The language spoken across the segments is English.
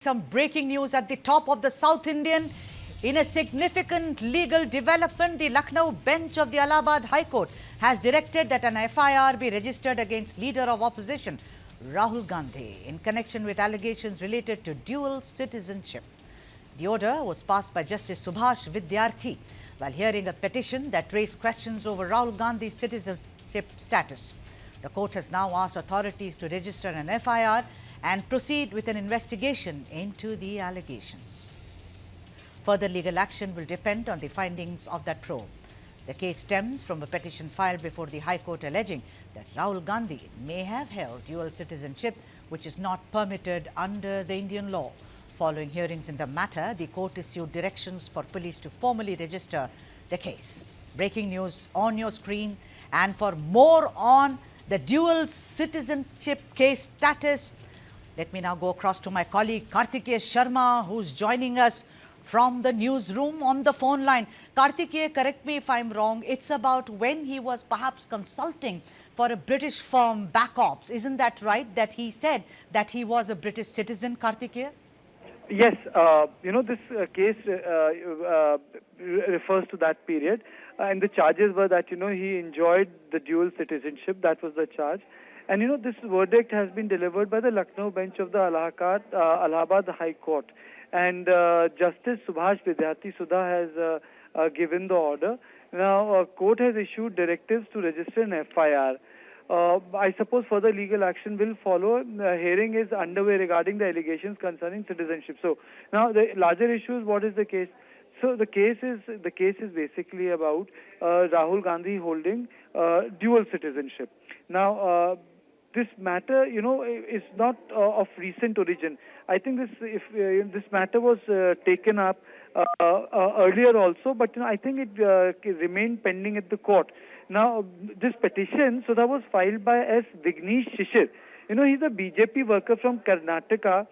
Some breaking news at the top of the South Indian. In a significant legal development, the Lucknow bench of the Allahabad High Court has directed that an F.I.R. be registered against leader of opposition Rahul Gandhi in connection with allegations related to dual citizenship. The order was passed by Justice Subhash Vidyarthi while hearing a petition that raised questions over Rahul Gandhi's citizenship status. The court has now asked authorities to register an F.I.R. and proceed with an investigation into the allegations. Further legal action will depend on the findings of that probe. The case stems from a petition filed before the High Court alleging that Rahul Gandhi may have held dual citizenship, which is not permitted under the Indian law. Following hearings in the matter, the court issued directions for police to formally register the case. Breaking news on your screen. And for more on the dual citizenship case status, let me now go across to my colleague Kartikeya Sharma, who's joining us from the newsroom on the phone line. Kartikeya, correct me if I'm wrong, it's about when he was perhaps consulting for a British firm, Backops. Isn't that right, that he said that he was a British citizen, Kartikeya? Yes, this case refers to that period. And the charges were that, he enjoyed the dual citizenship. That was the charge. And, this verdict has been delivered by the Lucknow bench of the Allahabad High Court. And Justice Subhash Vidyarthi Sudha has given the order. Now, court has issued directives to register an F.I.R. I suppose further legal action will follow. The hearing is underway regarding the allegations concerning citizenship. So, now the larger issue is, what is the case? So the case is basically about Rahul Gandhi holding dual citizenship. Now, this matter, is not of recent origin. I think this matter was taken up earlier also, but I think it remained pending at the court. Now, this petition, so that was filed by S Vignesh Shishir. He's a BJP worker from Karnataka.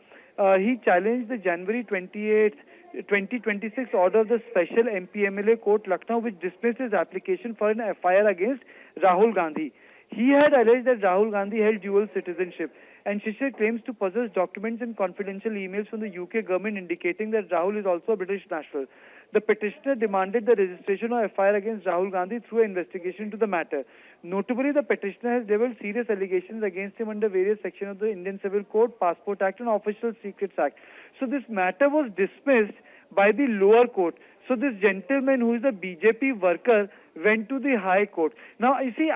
He challenged the January 28th, 2026 order of the Special MPMLA Court, Lucknow, which dismissed his application for an F.I.R. against Rahul Gandhi. He had alleged that Rahul Gandhi held dual citizenship, and Shishir claims to possess documents and confidential emails from the UK government indicating that Rahul is also a British national. The petitioner demanded the registration of F.I.R. against Rahul Gandhi through an investigation into the matter. Notably, the petitioner has leveled serious allegations against him under various sections of the Indian Civil Code, Passport Act and Official Secrets Act. So this matter was dismissed by the lower court. So this gentleman, who is a BJP worker, went to the High Court. Now, you see,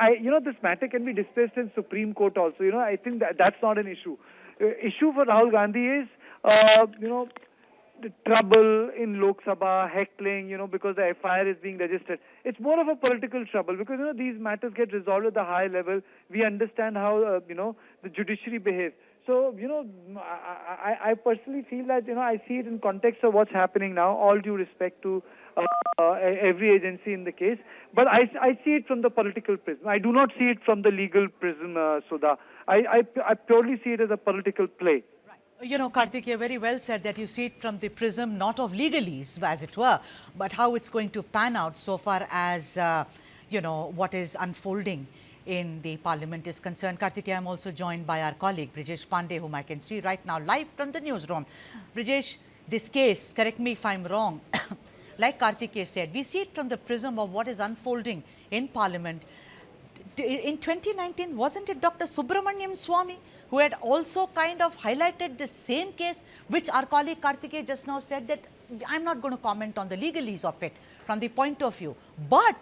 this matter can be discussed in Supreme Court also. I think that's not an issue. Issue for Rahul Gandhi is, the trouble in Lok Sabha, heckling, because the F.I.R. is being registered. It's more of a political trouble because, these matters get resolved at the high level. We understand how, the judiciary behaves. So, I personally feel that, I see it in context of what's happening now, all due respect to every agency in the case. But I see it from the political prism. I do not see it from the legal prism, Sudha. I purely see it as a political play. Kartikeya, very well said that you see it from the prism not of legalese, as it were, but how it's going to pan out so far as, what is unfolding in the parliament is concerned. Kartikeya, I'm also joined by our colleague Brijesh Pandey, whom I can see right now live from the newsroom. Brijesh, this case, correct me if I'm wrong, like Kartikeya said, we see it from the prism of what is unfolding in parliament. In 2019, wasn't it Dr. Subramaniam Swamy who had also kind of highlighted the same case, which our colleague Kartikeya just now said that I'm not going to comment on the legalese of it from the point of view. But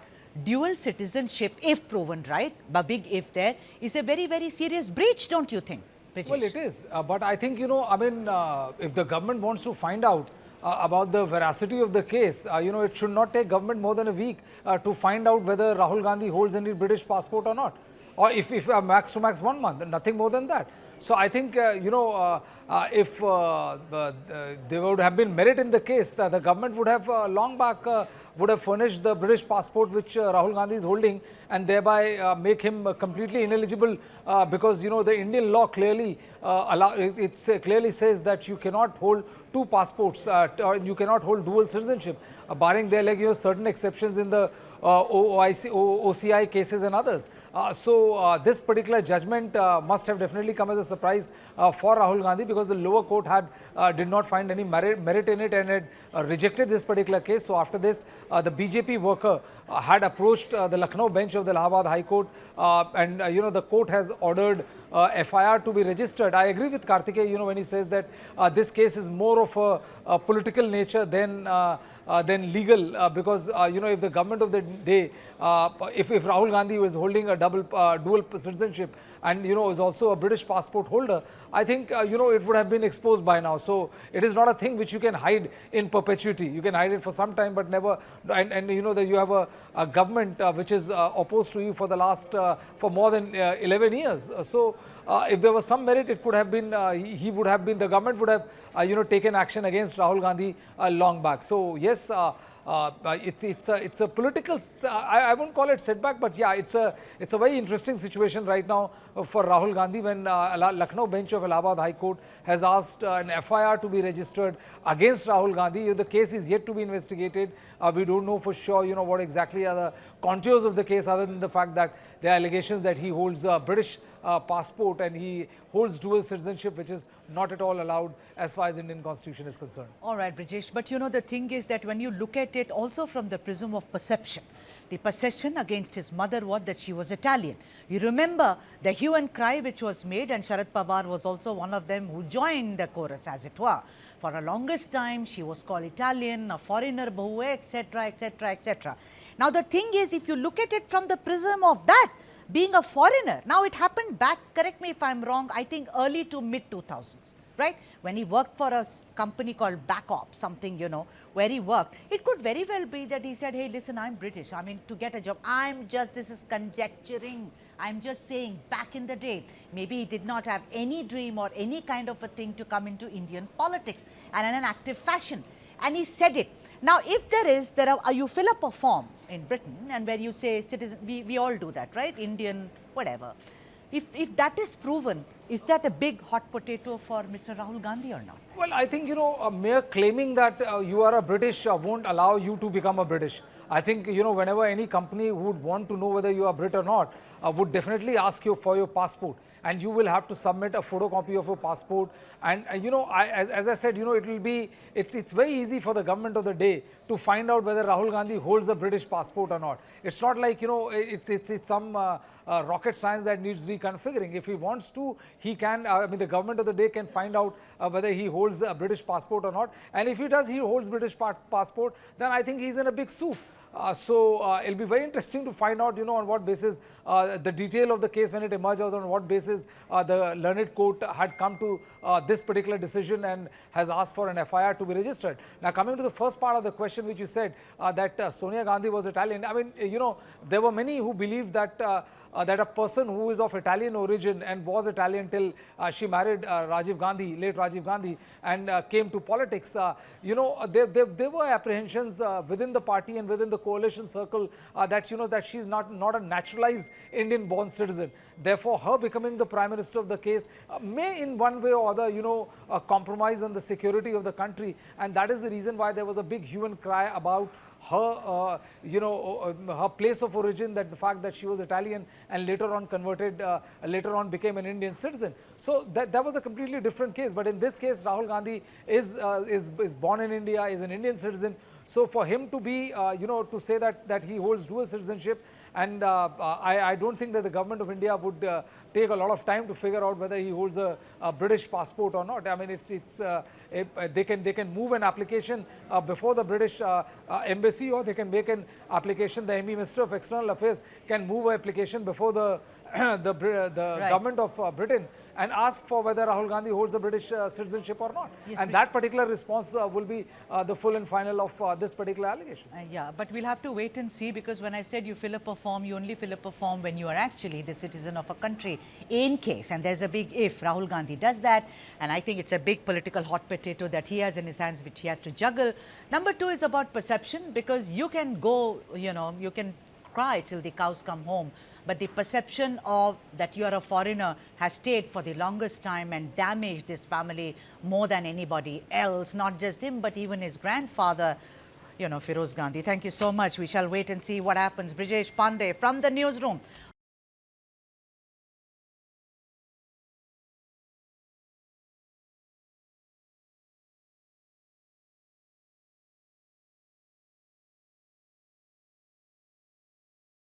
dual citizenship, if proven right, a big if there, is a very, very serious breach, don't you think, Brijesh? Well, it is. But I think, if the government wants to find out about the veracity of the case, it should not take government more than a week to find out whether Rahul Gandhi holds any British passport or not. Or if max to max 1 month, nothing more than that. So I think, if there would have been merit in the case, the government would have long back would have furnished the British passport which Rahul Gandhi is holding, and thereby make him completely ineligible because, the Indian law clearly clearly says that you cannot hold two passports or you cannot hold dual citizenship, barring there certain exceptions in the OCI cases and others. So this particular judgment must have definitely come as a surprise for Rahul Gandhi, because the lower court did not find any merit in it and had rejected this particular case. So after this, the BJP worker had approached the Lucknow bench of the Allahabad High Court, and the court has ordered F.I.R. to be registered. I agree with Karthikeya, when he says that this case is more of a political nature than legal, because if the government of the day, if Rahul Gandhi was holding a dual citizenship and is also a British passport holder, I think it would have been exposed by now. So it is not a thing which you can hide in perpetuity. You can hide it for some time, but never. And that you have a government which is opposed to you for the last for more than 11 years. So if there was some merit, it could have been the government would have taken action against Rahul Gandhi long back. So yes, it's a political, I won't call it setback, but yeah, it's a very interesting situation right now for Rahul Gandhi, when Lucknow bench of Allahabad High Court has asked an F.I.R. to be registered against Rahul Gandhi. The case is yet to be investigated. We don't know for sure what exactly are the contours of the case, other than the fact that there are allegations that he holds a British passport and he holds dual citizenship, which is not at all allowed as far as Indian constitution is concerned. All right, Brijesh, but the thing is that when you look at it also from the prism of perception, the perception against his mother was that she was Italian. You remember the hue and cry which was made, and Sharad Pawar was also one of them who joined the chorus, as it were. For the longest time, she was called Italian, a foreigner, bahu, etc., etc., etc. Now, the thing is, if you look at it from the prism of that, being a foreigner, now it happened back, correct me if I'm wrong, I think early to mid 2000s, right? When he worked for a company called Backup, something, where he worked, it could very well be that he said, hey, listen, I'm British. I mean, to get a job, this is conjecturing. I'm just saying, back in the day, maybe he did not have any dream or any kind of a thing to come into Indian politics and in an active fashion. And he said it. Now, if you fill up a form in Britain and where you say citizen, we all do that, right? Indian, whatever. If that is proven, is that a big hot potato for Mr. Rahul Gandhi or not? Well, I think, mere claiming that you are a British won't allow you to become a British. I think, whenever any company would want to know whether you are Brit or not, would definitely ask you for your passport. And you will have to submit a photocopy of your passport. And, as I said, it's very easy for the government of the day to find out whether Rahul Gandhi holds a British passport or not. It's not like, it's some rocket science that needs reconfiguring. If he wants to, he can, the government of the day can find out whether he holds a British passport or not. And if he does, he holds British passport, then I think he's in a big soup. So it'll be very interesting to find out, on what basis the detail of the case when it emerges, on what basis the learned court had come to this particular decision and has asked for an F.I.R. to be registered. Now, coming to the first part of the question, which you said that Sonia Gandhi was Italian. I mean, there were many who believed that that a person who is of Italian origin and was Italian till she married Rajiv Gandhi, late Rajiv Gandhi, and came to politics. There were apprehensions within the party and within the coalition circle that she's not a naturalized Indian-born citizen. Therefore, her becoming the Prime Minister of the case may in one way or other, compromise on the security of the country. And that is the reason why there was a big hue and cry about her, her place of origin, that the fact that she was Italian and later on converted, later on became an Indian citizen. So that was a completely different case. But in this case, Rahul Gandhi is born in India, is an Indian citizen. So for him to be, to say that he holds dual citizenship, and I don't think that the government of India would take a lot of time to figure out whether he holds a British passport or not. I mean, they can move an application before the British embassy, or they can make an application. The Minister of External Affairs can move an application before the right. government of Britain and ask for whether Rahul Gandhi holds a British citizenship or not. Yes, and that particular response will be the full and final of this particular allegation. Yeah, but we'll have to wait and see, because when I said you fill up a form, you only fill up a form when you are actually the citizen of a country, in case, and there's a big if, Rahul Gandhi does that, and I think it's a big political hot potato that he has in his hands, which he has to juggle. Number two is about perception, because you can go, you can cry till the cows come home, but the perception of that you are a foreigner has stayed for the longest time and damaged this family more than anybody else, not just him, but even his grandfather. Firoz Gandhi. Thank you so much. We shall wait and see what happens. Brijesh Pandey from the newsroom